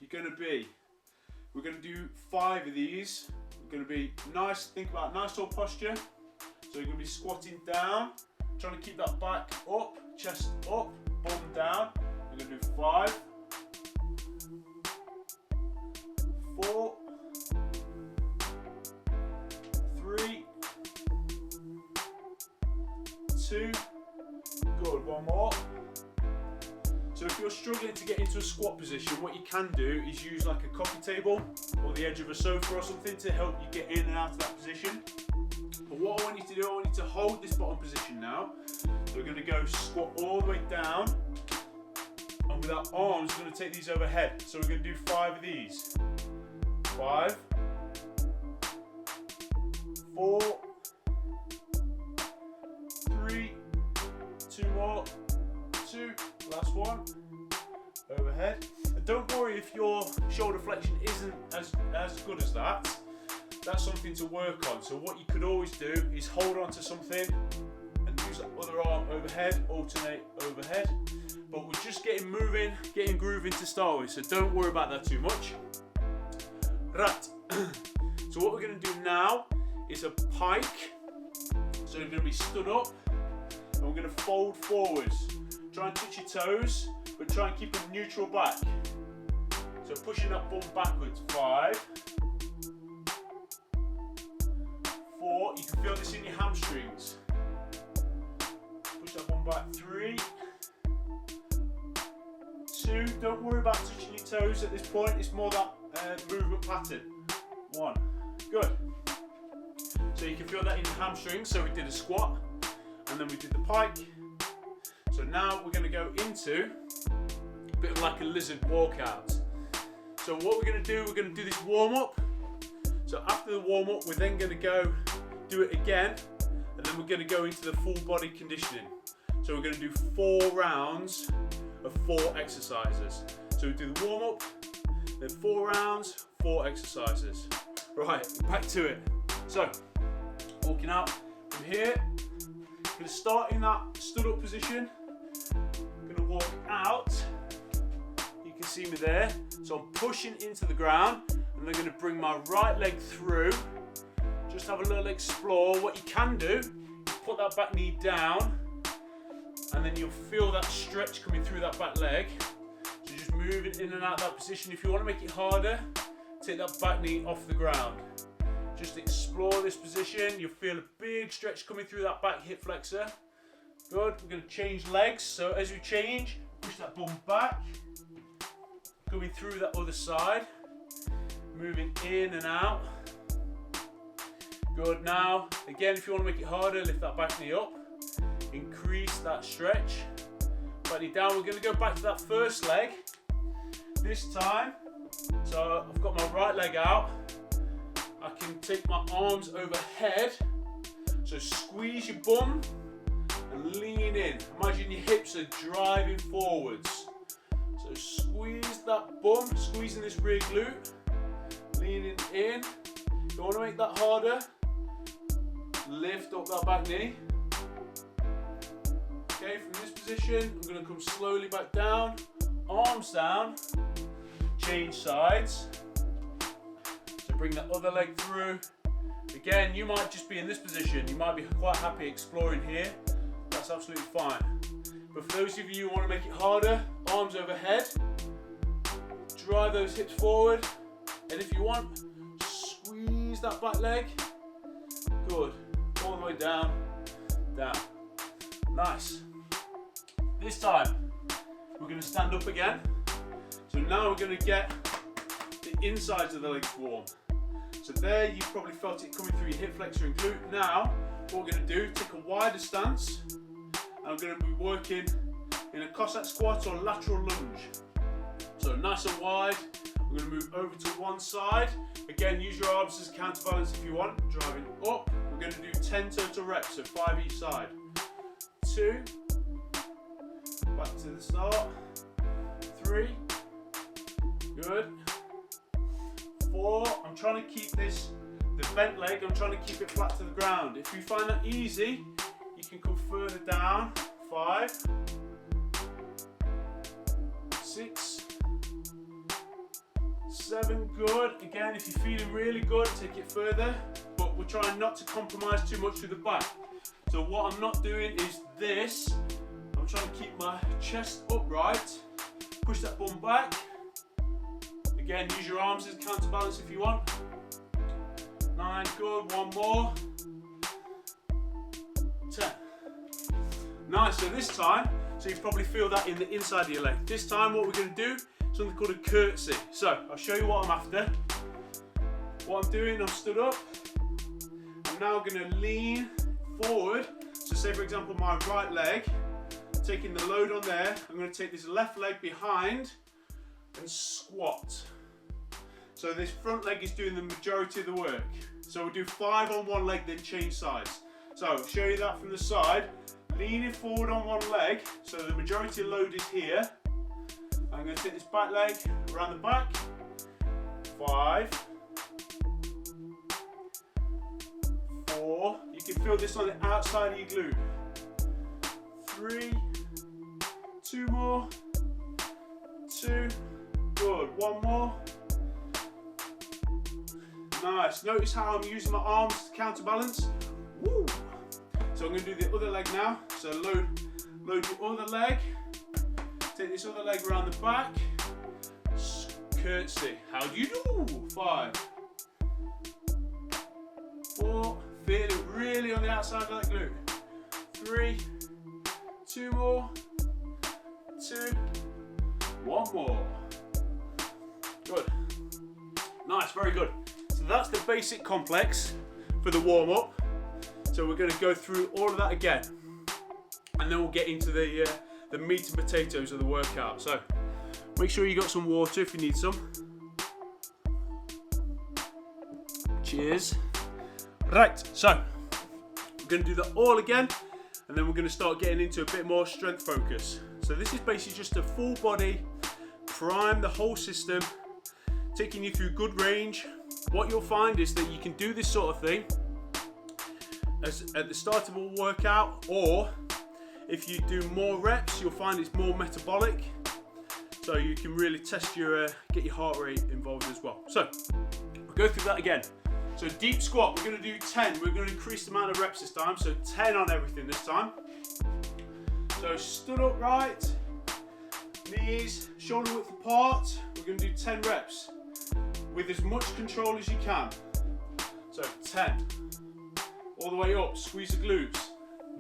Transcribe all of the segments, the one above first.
going to be, we're going to do 5 of these. We're going to be nice, think about nice tall posture. So you're going to be squatting down, trying to keep that back up, chest up, bum down. We're going to do 5, 4, 3, 2, good, one more. So if you're struggling to get into a squat position, what you can do is use like a coffee table or the edge of a sofa or something to help you get in and out of that position. But what I want you to do, I want you to hold this bottom position now. So we're going to go squat all the way down, and with our arms we're going to take these overhead. So we're going to do 5 of these. 5, 4, 3, 2 more, 2, last one, overhead. And don't worry if your shoulder flexion isn't as good as that. That's something to work on. So what you could always do is hold on to something and use that other arm overhead, alternate overhead. But we're just getting moving, getting grooving to start with, so don't worry about that too much. Right, so what we're going to do now is a pike. So we're going to be stood up and we're going to fold forwards. Try and touch your toes, but try and keep a neutral back. So pushing that bum backwards. 5, 4, you can feel this in your hamstrings. Push that bum back. 3, 2, don't worry about touching your toes at this point, it's more that movement pattern. 1, good. So you can feel that in your hamstrings. So we did a squat and then we did the pike. So now we're going to go into a bit of like a lizard walkout. So what we're going to do, we're going to do this warm up. So after the warm up, we're then going to go do it again, and then we're going to go into the full body conditioning. So we're going to do 4 rounds of 4 exercises. So we do the warm up, then 4 rounds, 4 exercises. Right, back to it. So walking out from here, I'm going to start in that stood up position. I'm going to walk out. You can see me there. So I'm pushing into the ground, and I'm going to bring my right leg through. Just have a little explore. What you can do is put that back knee down, and then you'll feel that stretch coming through that back leg. So just moving in and out of that position. If you want to make it harder, take that back knee off the ground. Just explore this position. You'll feel a big stretch coming through that back hip flexor. Good. We're going to change legs. So as we change, push that bum back. Coming through that other side. Moving in and out. Good. Now, again, if you want to make it harder, lift that back knee up. Increase that stretch. Back knee down. We're going to go back to that first leg. This time, so I've got my right leg out. I can take my arms overhead. So squeeze your bum and lean in. Imagine your hips are driving forwards. So squeeze that bum, squeezing this rear glute. Leaning in. If you want to make that harder, lift up that back knee. Okay, from this position, I'm going to come slowly back down. Arms down. Change sides. So bring that other leg through. Again, you might just be in this position. You might be quite happy exploring here. That's absolutely fine. But for those of you who want to make it harder, arms overhead. Drive those hips forward. And if you want, squeeze that back leg. Good. All the way down. Down. Nice. This time, we're going to stand up again. So now we're going to get the insides of the legs warm. So there you probably felt it coming through your hip flexor and glute. Now, what we're going to do, take a wider stance. And I'm going to be working in a Cossack squat or lateral lunge. So nice and wide. We're going to move over to one side. Again, use your arms as counterbalance if you want. Driving up. We're going to do 10 total reps, so 5 each side. 2. Back to the start. 3. Good. 4. I'm trying to keep this, the bent leg, I'm trying to keep it flat to the ground. If you find that easy, you can come further down. 5. 6. 7, good. Again, if you're feeling really good, take it further, but we're trying not to compromise too much with the back. So what I'm not doing is this. I'm trying to keep my chest upright, push that bum back. Again, use your arms as counterbalance if you want. 9, good, 1 more. 10. Nice, so this time, so you probably feel that in the inside of your leg. This time what we're going to do is something called a curtsy. So I'll show you what I'm after. What I'm doing, I'm stood up. I'm now going to lean forward. So say for example my right leg, taking the load on there, I'm going to take this left leg behind and squat. So this front leg is doing the majority of the work. So we'll do 5 on one leg, then change sides. So I'll show you that from the side. Leaning forward on one leg, so the majority of load is here. I'm going to take this back leg around the back. 5, 4. You can feel this on the outside of your glute. 3, 2 more. 2, good. 1 more. Nice. Notice how I'm using my arms to counterbalance. Woo. So I'm going to do the other leg now. So load your other leg. Take this other leg around the back. Curtsy. How do you do? 5, 4. Feel it really on the outside of that glute. 3, 2 more. 2, 1 more. Good. Nice, very good. So that's the basic complex for the warm up. So we're going to go through all of that again, and then we'll get into the meat and potatoes of the workout. So make sure you got some water if you need some. Cheers. Right, so we're going to do that all again, and then we're going to start getting into a bit more strength focus. So this is basically just a full body prime the whole system, taking you through good range. What you'll find is that you can do this sort of thing at the start of a workout, or if you do more reps, you'll find it's more metabolic, so you can really test get your heart rate involved as well. So we'll go through that again. So deep squat, we're going to do 10. We're going to increase the amount of reps this time, so 10 on everything this time. So stood upright, knees shoulder width apart. We're going to do 10 reps with as much control as you can. So 10. All the way up, squeeze the glutes.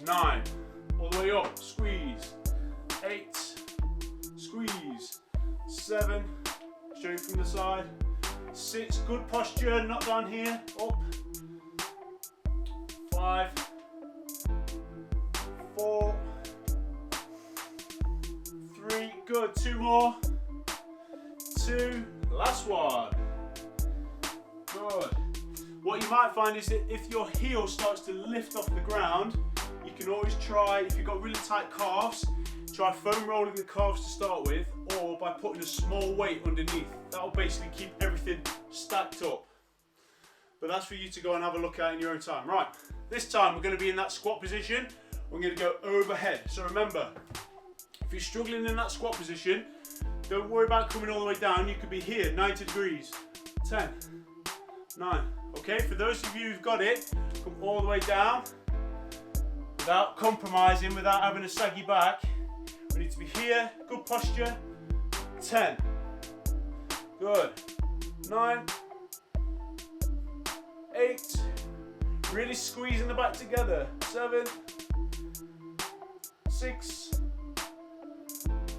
9, all the way up, squeeze. 8, squeeze. 7, show you from the side. 6, good posture, not down here, up. 5, 4, 3, good, 2 more. 2, last one. Good. What you might find is that if your heel starts to lift off the ground, you can always try, if you've got really tight calves, try foam rolling the calves to start with, or by putting a small weight underneath. That'll basically keep everything stacked up. But that's for you to go and have a look at in your own time. Right, this time we're going to be in that squat position. We're going to go overhead. So remember, if you're struggling in that squat position, don't worry about coming all the way down. You could be here, 90 degrees. 10, 9. Okay, for those of you who've got it, come all the way down without compromising, without having a saggy back. We need to be here, good posture. 10, good. 9, 8, really squeezing the back together. 7, 6,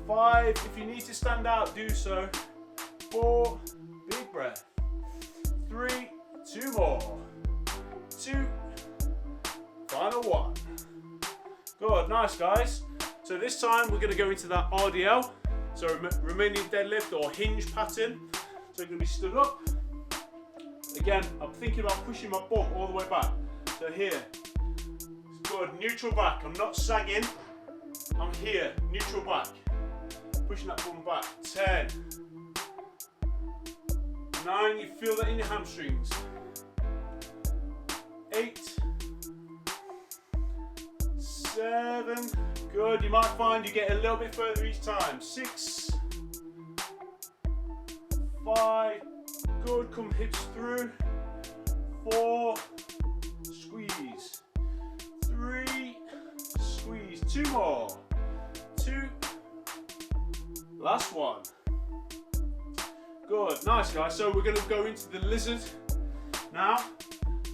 5, if you need to stand out, do so. 4, big breath. 3, 2 more. 2, final 1. Good, nice guys. So this time we're going to go into that RDL, so remaining deadlift or hinge pattern. So I'm going to be stood up. Again, I'm thinking about pushing my bum all the way back. So here, good, neutral back. I'm not sagging, I'm here, neutral back. Pushing that bum back. 10, 9, you feel that in your hamstrings. 8, 7, good. You might find you get a little bit further each time. 6, 5, good, come hips through, 4, squeeze, 3, squeeze, 2 more, 2, last one. Good, nice guys. So we're going to go into the lizard now.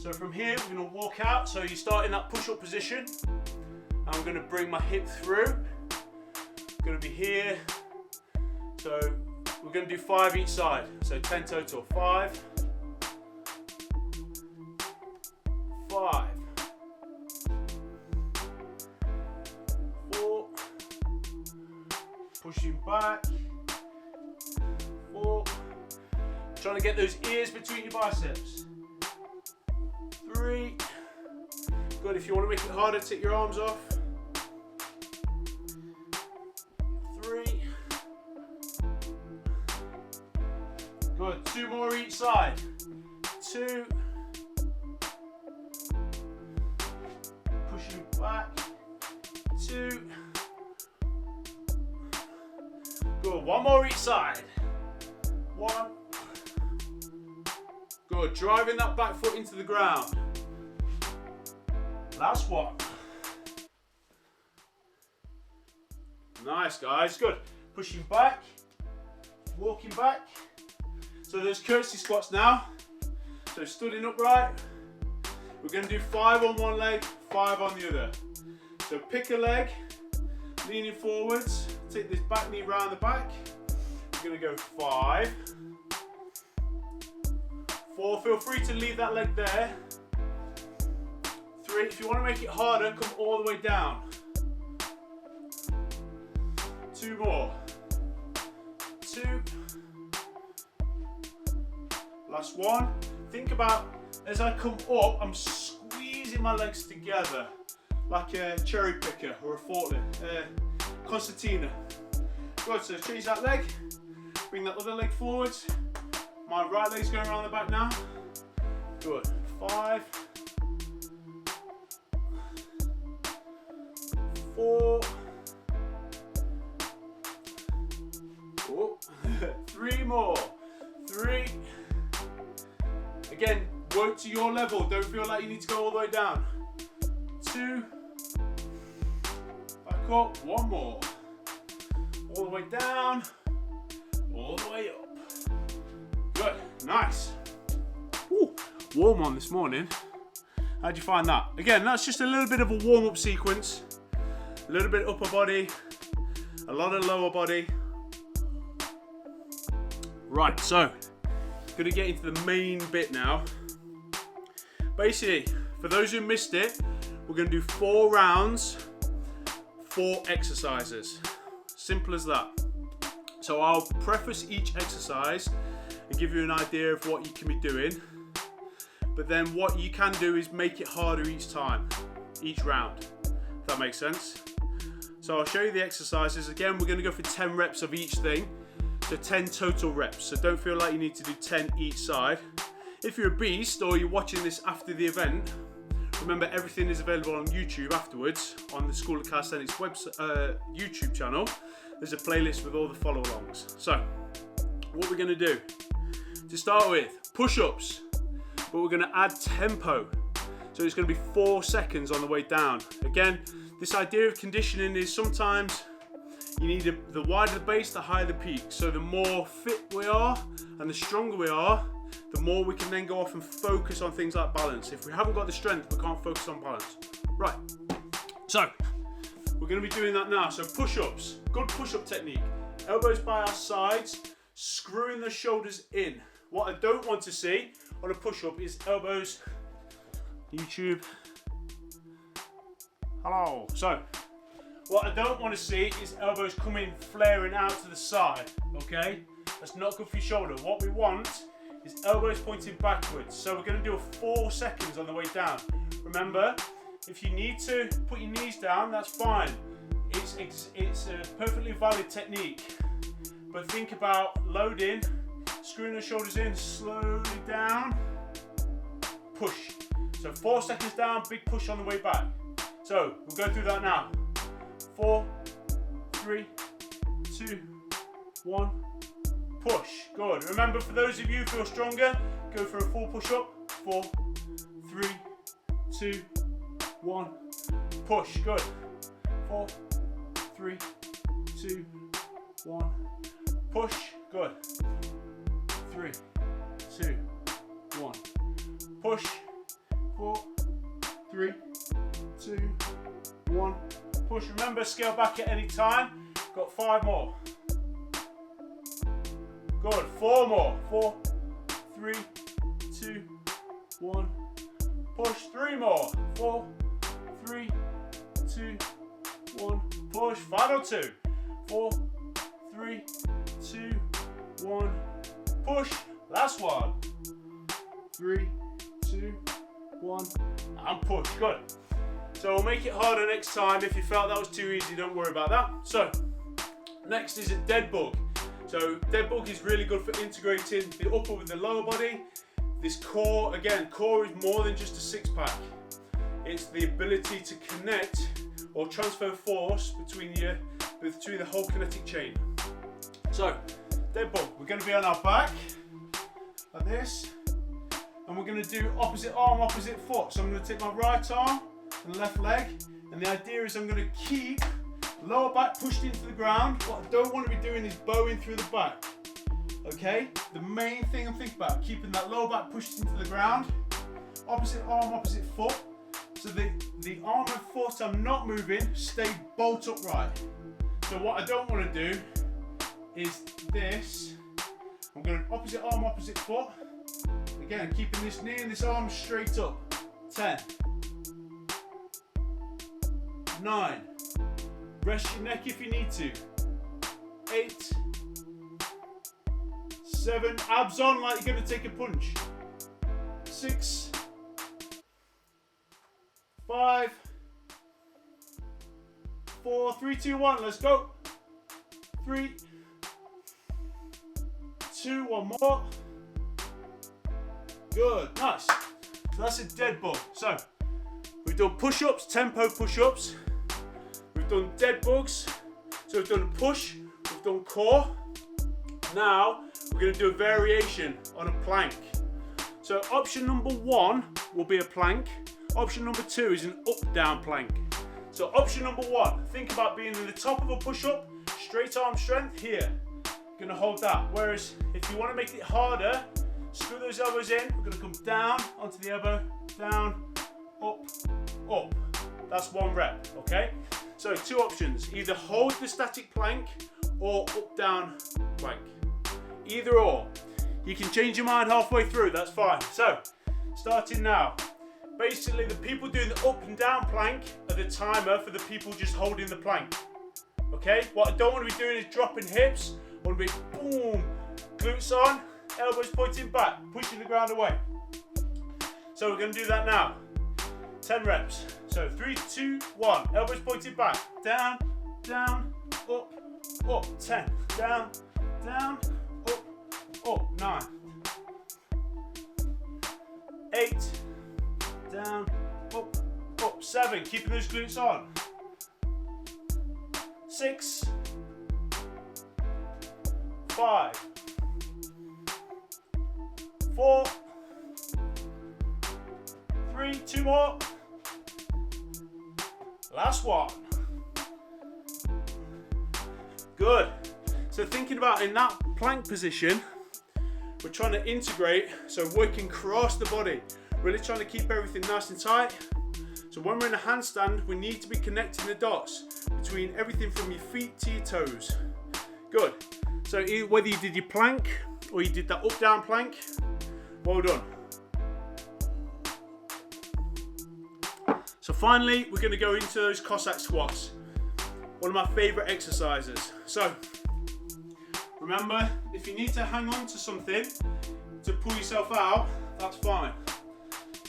So from here we're going to walk out. So you start in that push-up position. I'm going to bring my hip through. Going to be here. So we're going to do 5 each side. So 10 total. 5, 5, 4, pushing back, 4, trying to get those ears between your biceps, 3, good, if you want to make it harder, take your arms off, 3, good, 2 more each side, 2, pushing back, 2, good, 1 more each side, 1, good, driving that back foot into the ground, last one, nice guys, good, pushing back, walking back, so there's curtsy squats now, so standing upright, we're going to do 5 on one leg, 5 on the other, so pick a leg, leaning forwards, take this back knee round the back, we're going to go 5, 4, feel free to leave that leg there, 3, if you want to make it harder, come all the way down, 2 more, 2, last one, think about, as I come up, I'm squeezing my legs together, like a cherry picker or a forklift, concertina. Good, so change that leg, bring that other leg forwards, my right leg's going around the back now, good, 5, 4, 3 more, 3, again, work to your level, don't feel like you need to go all the way down, 2, back up, 1 more, all the way down, all the way up, good, nice, ooh, warm on this morning, how'd you find that? Again, that's just a little bit of a warm-up sequence, a little bit upper body, a lot of lower body, right, so, gonna get into the main bit now. Basically, for those who missed it, we're gonna do 4 rounds, 4 exercises. Simple as that. So I'll preface each exercise and give you an idea of what you can be doing. But then what you can do is make it harder each time, each round. If that makes sense. So I'll show you the exercises. Again, we're gonna go for 10 reps of each thing. So 10 total reps, so don't feel like you need to do 10 each side. If you're a beast or you're watching this after the event, remember everything is available on YouTube afterwards on the School of Calisthenics website, YouTube channel. There's a playlist with all the follow-alongs. So, what we're gonna do, to start with, push-ups, but we're gonna add tempo. So it's gonna be 4 seconds on the way down. Again, this idea of conditioning is sometimes you need the wider the base, the higher the peak. So the more fit we are and the stronger we are, the more we can then go off and focus on things like balance. If we haven't got the strength, we can't focus on balance. Right, so we're going to be doing that now. So push-ups, good push-up technique. Elbows by our sides, screwing the shoulders in. What I don't want to see on a push-up is elbows, YouTube, hello. So, what I don't want to see is elbows coming flaring out to the side, okay? That's not good for your shoulder. What we want is elbows pointing backwards. So we're going to do a 4 seconds on the way down. Remember, if you need to put your knees down, that's fine. It's a perfectly valid technique. But think about loading, screwing the shoulders in, slowly down, push. So 4 seconds down, big push on the way back. So we'll go through that now. 4, 3, 2, 1, push. Good. Remember, for those of you who feel stronger, go for a full push-up. 4, 3, 2, 1. Push. Good. 4, 3, 2, 1. Push. Good. 3, 2, 1. Push. 4, 3, 2, 1. Push. Remember, scale back at any time. Got 5 more. Good. 4 more. 4, 3, 2, 1. Push. 3 more. 4, 3, 2, 1. Push. Final 2. 4, 3, 2, 1. Push. Last one. 3, 2, 1. And push. Good. So we'll make it harder next time. If you felt that was too easy, don't worry about that. So next is a dead bug. So dead bug is really good for integrating the upper with the lower body. This core, again, core is more than just a six-pack. It's the ability to connect or transfer force between the whole kinetic chain. So dead bug, we're going to be on our back like this, and we're going to do opposite arm, opposite foot. So I'm going to take my right arm and left leg, and the idea is I'm going to keep lower back pushed into the ground. What I don't want to be doing is bowing through the back. Okay, the main thing I'm thinking about, keeping that lower back pushed into the ground. Opposite arm, opposite foot. So the arm and foot I'm not moving, stay bolt upright. So what I don't want to do is this. I'm going opposite arm, opposite foot. Again, keeping this knee and this arm straight up. 10, 9, rest your neck if you need to. 8, 7, abs on like you're going to take a punch. 6, 5, 4, 3, 2, 1, let's go. 3, 2, 1 more. Good, nice. So that's a dead bug. So we've done push-ups, tempo push-ups. We've done dead bugs. So we've done push, we've done core. Now we're going to do a variation on a plank. So option number 1 will be a plank. Option number 2 is an up-down plank. So option number 1, think about being in the top of a push-up, straight arm strength here. You're going to hold that. Whereas if you want to make it harder, screw those elbows in. We're going to come down onto the elbow, down, up, up. That's 1 rep, okay? So 2 options, either hold the static plank or up-down plank. Either or. You can change your mind halfway through, that's fine. So, starting now. Basically, the people doing the up and down plank are the timer for the people just holding the plank. Okay? What I don't want to be doing is dropping hips. I want to be boom, glutes on, elbows pointing back, pushing the ground away. So we're going to do that now. 10 reps. So 3, 2, 1. Elbows pointed back. Down, down, up, up. 10. Down, down, up, up. 9. 8. Down, up, up. 7. Keeping those glutes on. 6. 5. 4. 3. 2 more. Last one. Good. So thinking about in that plank position, we're trying to integrate, so working across the body, really trying to keep everything nice and tight. So when we're in a handstand, we need to be connecting the dots between everything from your feet to your toes. Good. So whether you did your plank or you did that up down plank, well done. So finally, we're going to go into those Cossack squats. One of my favourite exercises. So remember, if you need to hang on to something to pull yourself out, that's fine.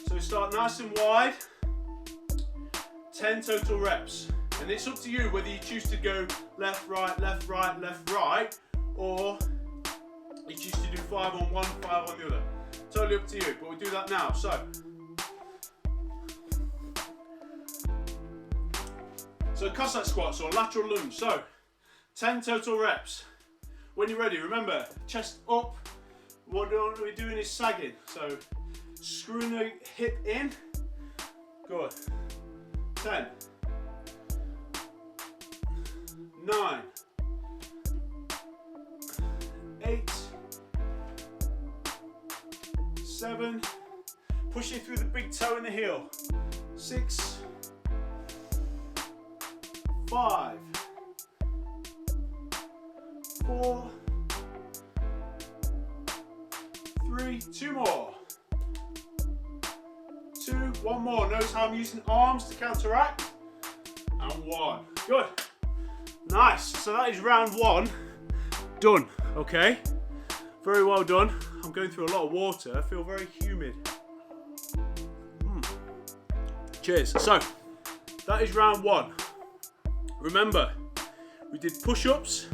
So start nice and wide. 10 total reps. And it's up to you whether you choose to go left, right, left, right, left, right, or you choose to do 5 on one, 5 on the other. Totally up to you, but we'll do that now. So Cossack squats or lateral lunge. So 10 total reps. when you're ready, remember, chest up. What we're doing is sagging. So screwing the hip in. Good. 10, 9, 8, 7, pushing through the big toe and the heel. 6, 5, 4, 3, 2 more. 2, 1 more. Notice how I'm using arms to counteract. And 1. Good. Nice. So that is round 1 done. Okay. Very well done. I'm going through a lot of water. I feel very humid. Cheers. So that is round 1. Remember, we did push-ups.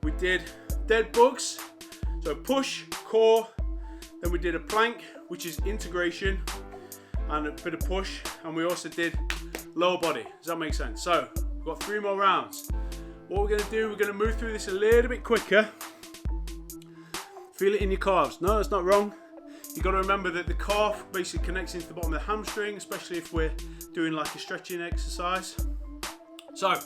We did dead bugs. So push, core. Then we did a plank, which is integration, and a bit of push, and we also did lower body. Does that make sense? So we've got 3 more rounds. What we're going to do, we're going to move through this a little bit quicker. Feel it in your calves. No, that's not wrong. You've got to remember that the calf basically connects into the bottom of the hamstring, especially if we're doing like a stretching exercise. So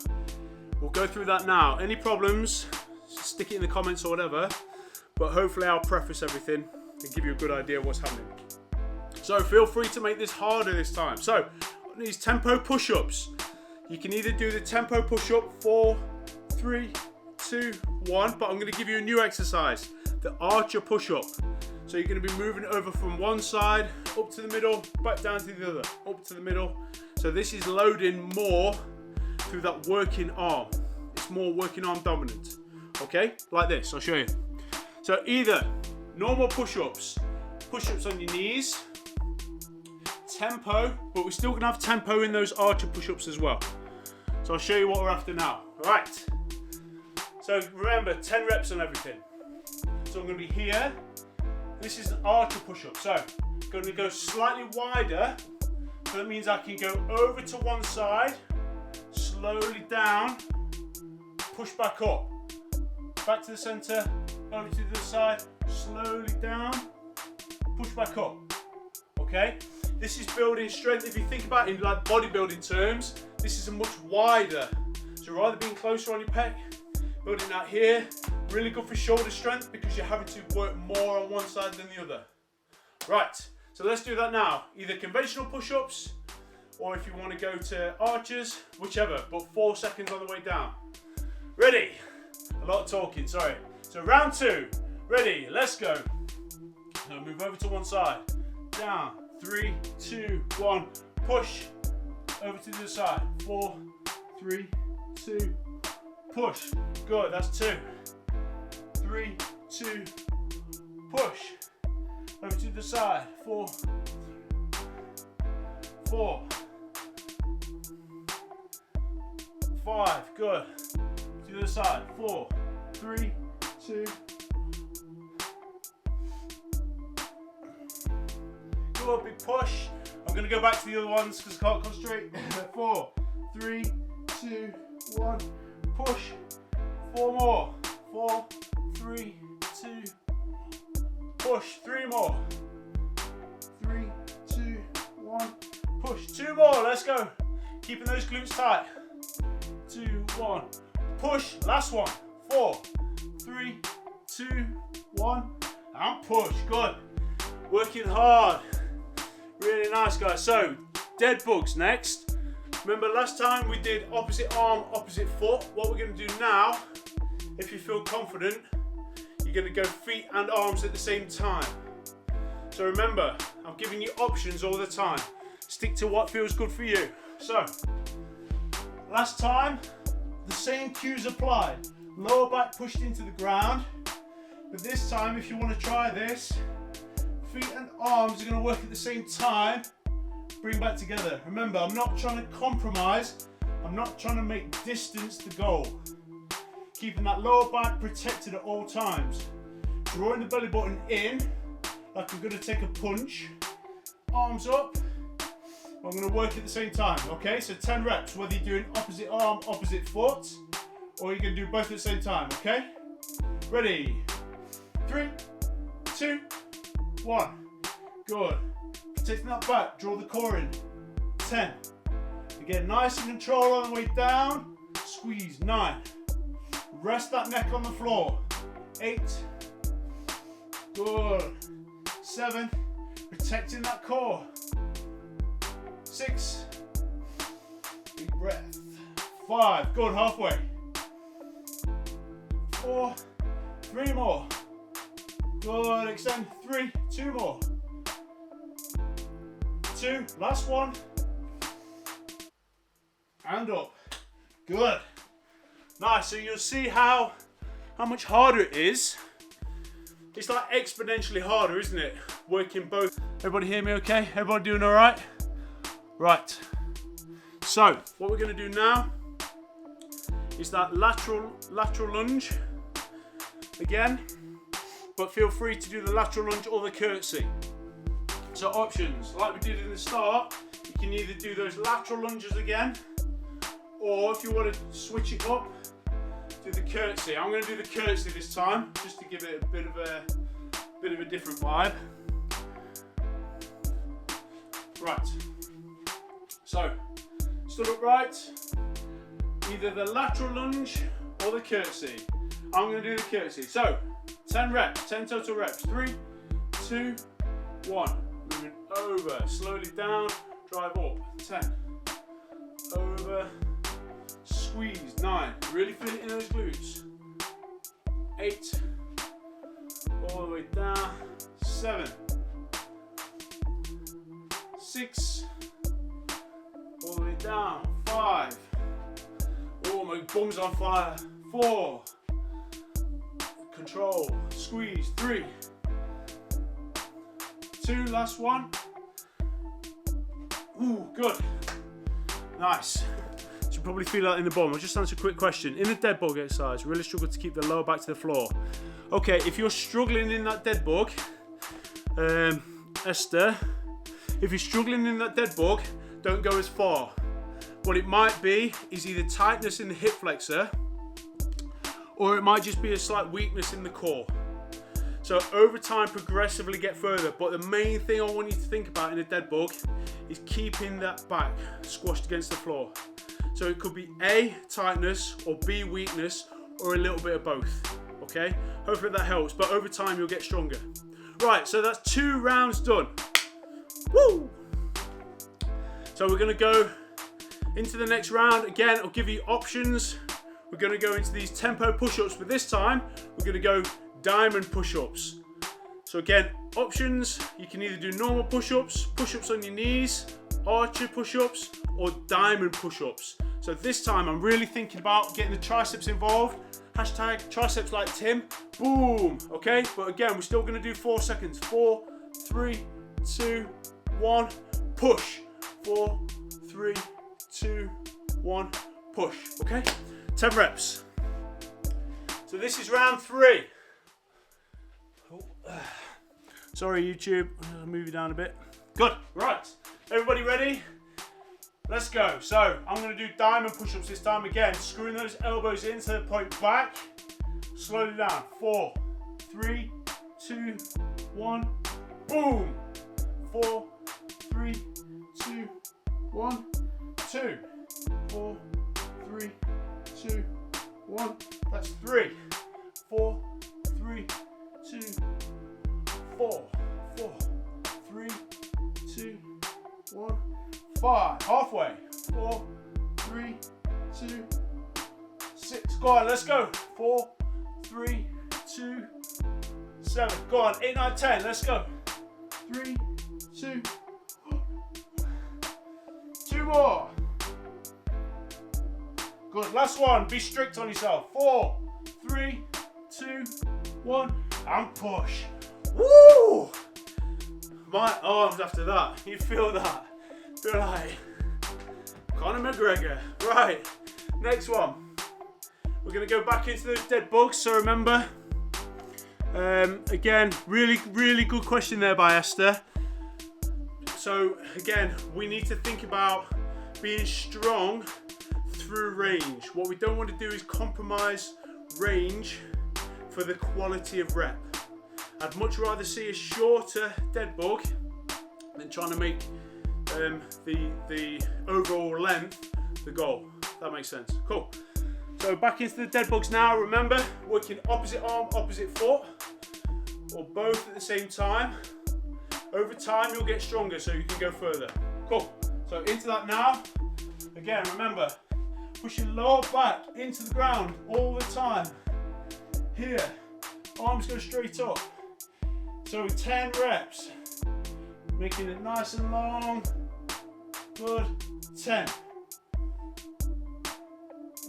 we'll go through that now. Any problems, stick it in the comments or whatever, but hopefully I'll preface everything and give you a good idea of what's happening. So feel free to make this harder this time. So these tempo push-ups, you can either do the tempo push-up 4, 3, 2, 1, but I'm going to give you a new exercise, the archer push-up. So you're going to be moving over from one side up to the middle, back down to the other, up to the middle. So this is loading more through that working arm. It's more working arm dominant. Okay, like this, I'll show you. So either normal push-ups, push-ups on your knees, tempo, but we're still going to have tempo in those archer push-ups as well. So I'll show you what we're after now. Right. So remember, 10 reps on everything. So I'm going to be here. This is an archer push-up. So I'm going to go slightly wider. So that means I can go over to one side, slowly down, push back up. Back to the center, over to the other side, slowly down, push back up. Okay? This is building strength. If you think about it in like bodybuilding terms, this is a much wider. So rather being closer on your pec, building out here, really good for shoulder strength because you're having to work more on one side than the other. Right, so let's do that now. Either conventional push-ups, or if you want to go to archers, whichever, but 4 seconds on the way down. Ready? A lot of talking, sorry. So round 2, ready, let's go. Now move over to one side, down, 3, 2, 1, push, over to the other side, 4, 3, 2, push, good, that's 2, 3, 2, push, over to the side, 4, 4, 5, good, to the other side, 4, 3, 2, good, big push. I'm going to go back to the other ones because I can't concentrate. 4, 3, 2, 1, push, 4 more, 4, 3, 2, push, 3 more, 3, 2, 1, push, 2 more, let's go, keeping those glutes tight, 2, 1, push, last one, 4, 3, 2, 1, and push, good, working hard, really nice guys. So, dead bugs next. Remember last time we did opposite arm, opposite foot. What we're going to do now, if you feel confident, you're going to go feet and arms at the same time. So remember, I'm giving you options all the time. Stick to what feels good for you. So, last time, the same cues applied. Lower back pushed into the ground. But this time, if you want to try this, feet and arms are going to work at the same time. Bring back together. Remember, I'm not trying to compromise. I'm not trying to make distance the goal. Keeping that lower back protected at all times. Drawing the belly button in, like I'm going to take a punch. Arms up. I'm going to work at the same time. Okay, so 10 reps, whether you're doing opposite arm, opposite foot, or you're going to do both at the same time. Okay, Ready? 3, 2, 1. Good. Protecting that back, draw the core in. 10. Again, nice and control on the way down. Squeeze. 9. Rest that neck on the floor. 8. Good. 7. Protecting that core. 6. Deep breath. 5. Good. Halfway. 4. 3 more. Good. Extend. 3. 2 more. 2. Last one. And up. Good. Nice. So you'll see how much harder it is. It's like exponentially harder, isn't it? Working both. Everybody hear me okay? Everybody doing all right? Right. So what we're going to do now is that lateral lunge again, but feel free to do the lateral lunge or the curtsy. So options, like we did in the start, you can either do those lateral lunges again, or if you want to switch it up, do the curtsy. I'm going to do the curtsy this time, just to give it a bit of a different vibe. Right. So, stood upright, either the lateral lunge or the curtsy. I'm going to do the curtsy. So, 10 reps, 10 total reps. 3, 2, 1. Moving over, slowly down, drive up. 10. Over. Squeeze. 9. Really feel it in those glutes. 8. All the way down. 7. 6. All the way down. 5. Oh, my bum's on fire. 4. Control. Squeeze. 3. 2. Last one. Ooh, good. Nice. You probably feel that in the bum. I'll just answer a quick question. In the dead bug exercise, really struggle to keep the lower back to the floor. Okay, if you're struggling in that dead bug, Esther, if you're struggling in that dead bug, don't go as far. What it might be is either tightness in the hip flexor, or it might just be a slight weakness in the core. So over time, progressively get further. But the main thing I want you to think about in a dead bug is keeping that back squashed against the floor. So it could be A, tightness, or B, weakness, or a little bit of both, okay? Hopefully that helps, but over time you'll get stronger. Right, so that's 2 rounds done. Woo! So we're gonna go into the next round. Again, I'll give you options. We're gonna go into these tempo push-ups, but this time we're gonna go diamond push-ups. So again, options, you can either do normal push-ups, push-ups on your knees, archer push-ups, or diamond push-ups. So this time I'm really thinking about getting the triceps involved. Hashtag triceps like Tim. Boom. Okay, but again, we're still going to do 4 seconds. 4, 3, 2, 1, push. 4, 3, 2, 1, push. Okay, 10 reps. So this is round 3. Sorry YouTube, I'll move you down a bit. Good, right. Everybody ready? Let's go. So I'm going to do diamond push-ups this time. Again, screwing those elbows in so they point back. Slowly down. 4, 3, 2, 1. Boom. 4, 3, 2, 1, 2. 4, 3, 2, 1. That's 3. 4, 3, 2, 4. 4, 3, 2, 1. 5. Halfway. 4, 3, 2, 6. Go on, let's go. 4, 3, 2, 7. Go on, 8, 9, 10. Let's go. 3, 2. 2 more. Good. Last one. Be strict on yourself. 4, 3, 2, 1. And push. Woo! My arms after that. You feel that? Feel like Conor McGregor. Right. Next one. We're going to go back into those dead bugs. So remember, again, really good question there by Esther. So again, we need to think about being strong through range. What we don't want to do is compromise range for the quality of rep. I'd much rather see a shorter dead bug than trying to make the overall length the goal. That makes sense. Cool. So back into the dead bugs now. Remember, working opposite arm, opposite foot, or both at the same time. Over time, you'll get stronger, so you can go further. Cool. So into that now. Again, remember, push your lower back into the ground all the time. Here, arms go straight up. So 10 reps, making it nice and long. Good. 10.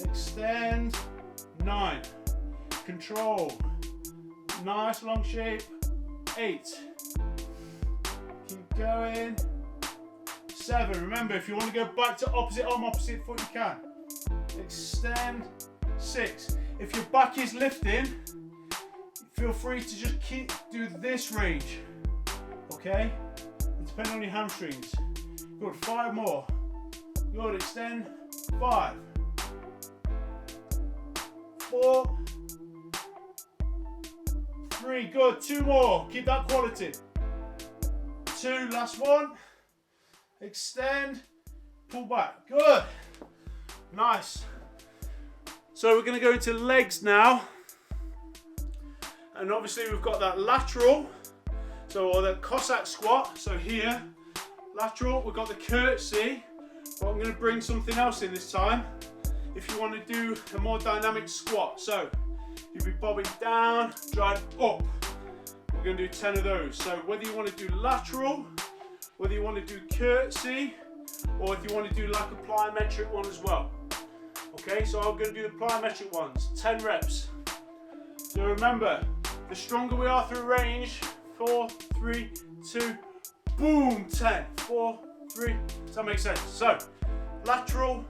Extend. 9. Control. Nice long shape. 8. Keep going. 7. Remember, if you want to go back to opposite arm, opposite foot, you can. Extend. 6. If your back is lifting, feel free to just do this range. Okay? It depends on your hamstrings. Good. 5 more. Good. Extend. 5. 4. 3. Good. 2 more. Keep that quality. 2. Last one. Extend. Pull back. Good. Nice. So we're going to go into legs now. And obviously we've got that lateral. Or the Cossack squat. So here, lateral. We've got the curtsy. But I'm going to bring something else in this time. If you want to do a more dynamic squat. So you'll be bobbing down, drive up. We're going to do 10 of those. So whether you want to do lateral, whether you want to do curtsy, or if you want to do like a plyometric one as well. Okay, so I'm going to do the plyometric ones, 10 reps. So remember, the stronger we are through range, 4, 3, 2, boom, 10, 4, 3, does that make sense? So, lateral,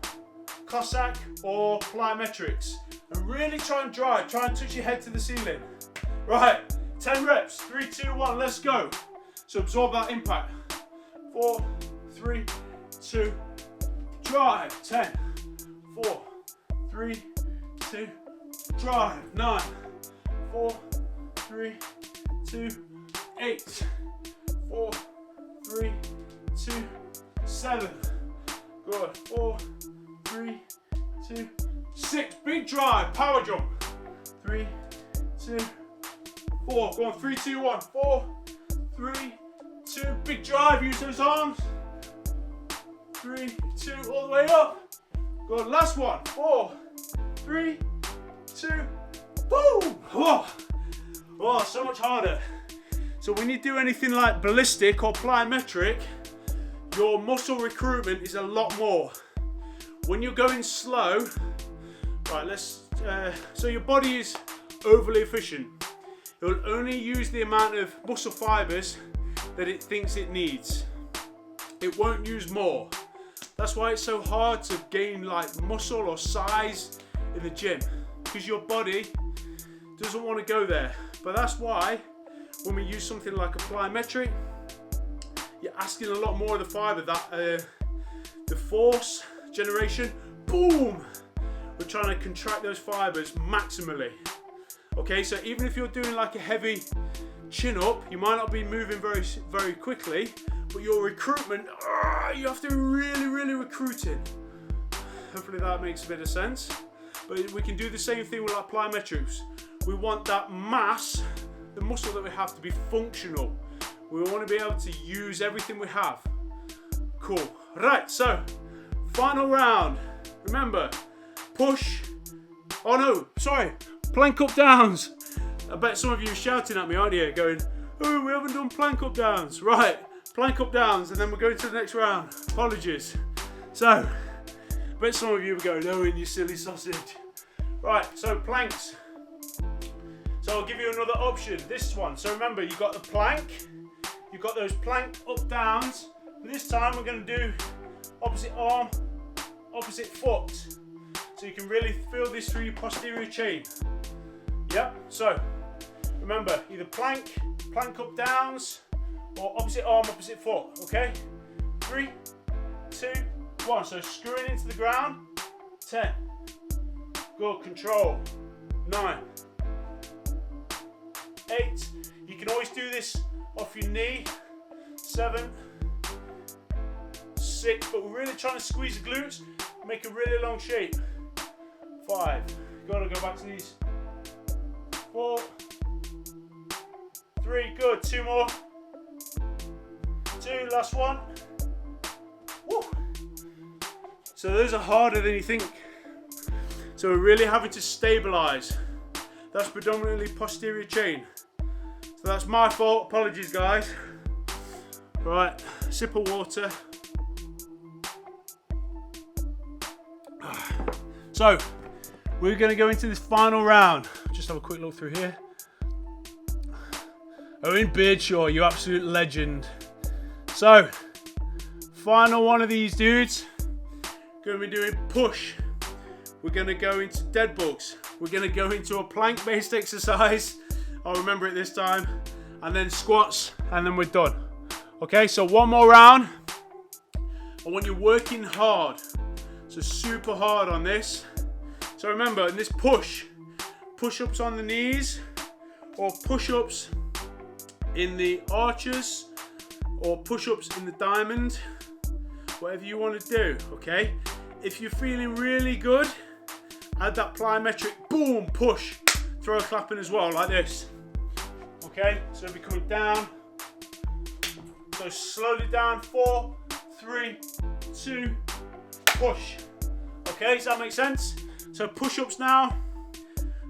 Cossack, or plyometrics. And really try and drive, try and touch your head to the ceiling. Right, 10 reps, 3, 2, 1, let's go. So absorb that impact. 4, 3, 2, drive, 10, 4, 3, 2, drive, 9, 4, 3, 2, 8, 4, 3, 2, 7, good, 4, 3, 2, 6, big drive, power jump, 3, 2, 4, go on, 3, 2, 1, 4, 3, 2, big drive, use those arms, 3, 2, all the way up, good, last one, 4, 3, 2, boom, oh, so much harder. So when you do anything like ballistic or plyometric, your muscle recruitment is a lot more. When you're going slow, right, so your body is overly efficient. It will only use the amount of muscle fibers that it thinks it needs. It won't use more. That's why it's so hard to gain like muscle or size in the gym, because your body doesn't want to go there. But that's why when we use something like a plyometric, you're asking a lot more of the fiber, that the force generation, boom, we're trying to contract those fibers maximally. Okay, so even if you're doing like a heavy chin up, you might not be moving very, very quickly, but your recruitment, you have to really recruit it. Hopefully that makes a bit of sense. But we can do the same thing with like plyometrics. We want that mass, the muscle that we have, to be functional. We want to be able to use everything we have. Cool. Right, so final round. Remember, push. Oh no, sorry. Plank up downs. I bet some of you are shouting at me, aren't you? Going, oh, we haven't done plank up downs. Right, plank up downs, and then we're going to the next round. Apologies. So, I bet some of you are going, oh, you silly sausage. Right, so planks. So I'll give you another option. This one. So remember, you've got the plank. You've got those plank up downs. But this time we're going to do opposite arm, opposite foot. So you can really feel this through your posterior chain. Yep. So remember, either plank up downs, or opposite arm, opposite foot. Okay. 3, 2, 1. So screwing into the ground. 10. Good. Control. 9. 8. You can always do this off your knee. 7, 6, but we're really trying to squeeze the glutes, make a really long shape. 5, gotta go back to these. 4, 3, good, 2 more. 2, last one. Woo. So those are harder than you think. So we're really having to stabilize. That's predominantly posterior chain. So that's my fault, apologies guys. Right, sip of water. So, we're going to go into this final round. Just have a quick look through here. Owen Beardshaw, you absolute legend. So, final one of these dudes. Going to be doing push. We're going to go into dead bugs. We're going to go into a plank-based exercise. I'll remember it this time. And then squats, and then we're done. Okay, so one more round. I want you working hard. So super hard on this. So remember, in this push-ups on the knees, or push-ups in the arches, or push-ups in the diamond, whatever you want to do, okay? If you're feeling really good, add that plyometric, boom, push. Throw a clap in as well, like this. Okay, so be coming down. So slowly down, 4, 3, 2, push. Okay, does that make sense? So push-ups now,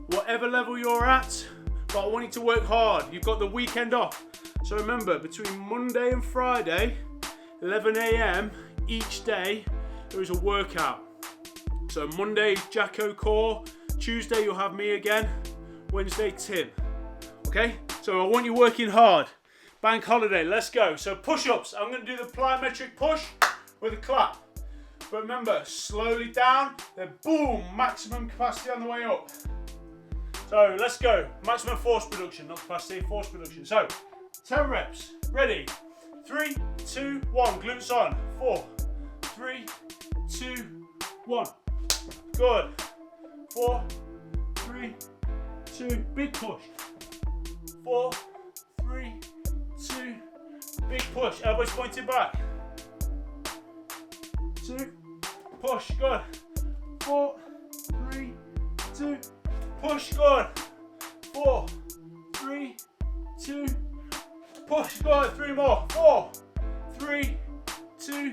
whatever level you're at, but I want you to work hard. You've got the weekend off. So remember, between Monday and Friday, 11 AM each day, there is a workout. So Monday, Jacko Core. Tuesday, you'll have me again. Wednesday, Tim. Okay, so I want you working hard. Bank holiday, let's go. So push-ups, I'm gonna do the plyometric push with a clap. But remember, slowly down, then boom, maximum capacity on the way up. So let's go, maximum force production, not capacity, force production. So 10 reps, ready, 3, 2, 1, glutes on, 4, 3, 2, 1, good, 4, 3, 2, big push, 4, 3, 2, big push, elbows pointed back, 2, push, good, 4, 3, 2, push, good, 4, 3, 2, push, good, 3 more, 4, 3, 2,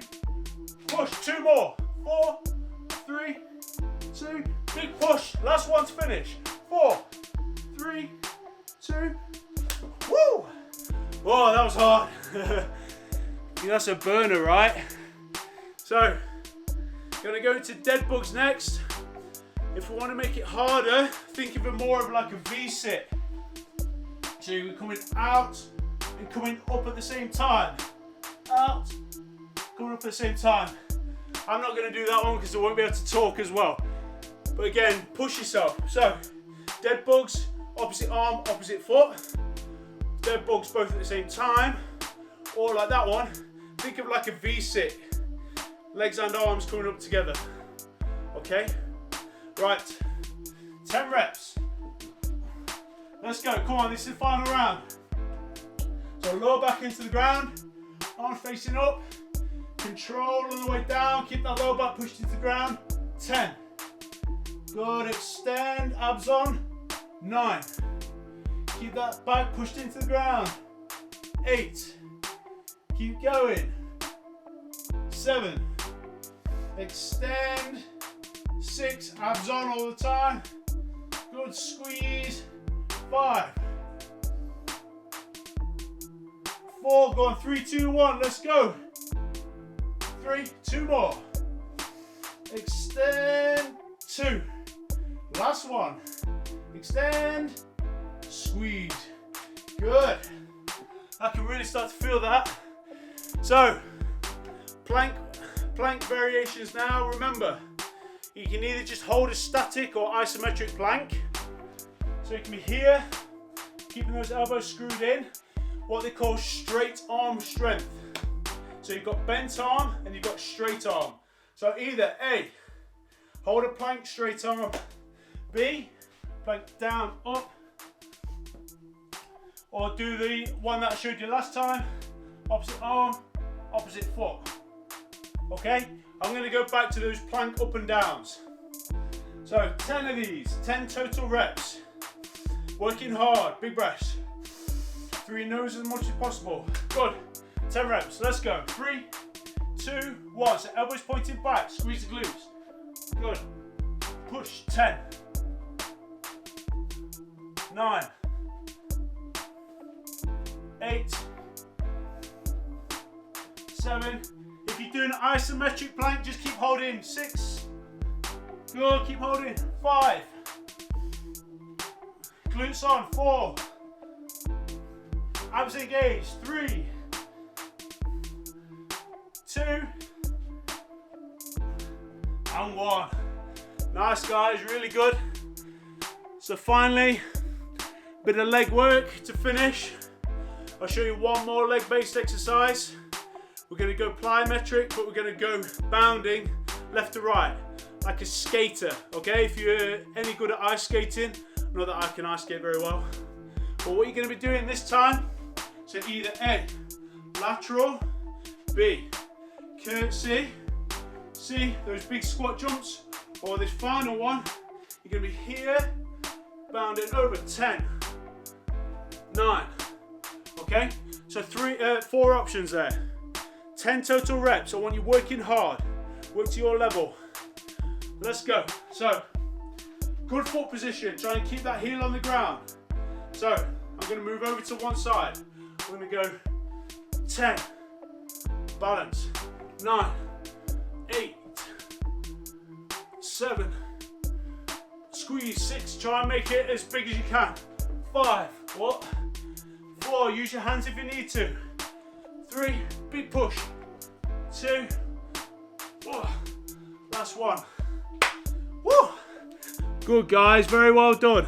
push, 2 more, 4, 3, 2, big push, last one to finish, 4, 3, 2, woo! Whoa, that was hard. That's a burner, right? So, gonna go into dead bugs next. If we want to make it harder, think of it more of like a V-sit. So you're coming out and coming up at the same time. Out, coming up at the same time. I'm not gonna do that one because I won't be able to talk as well. But again, push yourself. So, dead bugs, opposite arm, opposite foot. Dead bugs both at the same time. Or like that one, think of like a V-sit. Legs and arms coming up together. Okay? Right. 10 reps. Let's go. Come on, this is the final round. So lower back into the ground. Arms facing up. Control on the way down. Keep that lower back pushed into the ground. 10. Good. Extend. Abs on. 9. Keep that back pushed into the ground. 8. Keep going. 7. Extend. 6. Abs on all the time. Good squeeze. 5. 4. Go on. 3, 2, 1. Let's go. 3. 2 more. Extend. 2. Last one. Extend. Squeeze. Good. I can really start to feel that. So, plank variations now. Remember, you can either just hold a static or isometric plank. So you can be here, keeping those elbows screwed in, what they call straight arm strength. So you've got bent arm and you've got straight arm. So either A, hold a plank, straight arm. B, plank down, up. or do the one that I showed you last time, opposite arm, opposite foot. Okay, I'm going to go back to those plank up and downs. So 10 of these, 10 total reps. Working hard, big breaths. Through your nose as much as possible. Good, 10 reps, let's go. 3, 2, 1, so elbows pointing back, squeeze the glutes. Good, push, 10, 9, 8, 7, if you're doing an isometric plank, just keep holding. 6, good, keep holding. 5, glutes on. 4, abs engaged. 3, 2, and 1. Nice guys, really good. So finally, a bit of leg work to finish. I'll show you one more leg-based exercise. We're going to go plyometric, but we're going to go bounding left to right, like a skater, okay? If you're any good at ice skating, not that I can ice skate very well, but what you're going to be doing this time, so either A, lateral, B, curtsy, C, those big squat jumps, or this final one, you're going to be here, bounding over. 10, 9, okay? So 4 options there. 10 total reps. I want you working hard. Work to your level. Let's go. So, good foot position. Try and keep that heel on the ground. So, I'm going to move over to one side. We're going to go 10. Balance. 9, 8, 7. Squeeze. 6. Try and make it as big as you can. 5. What? 4. Use your hands if you need to. 3, big push. 2, last one. Woo! Good guys, very well done.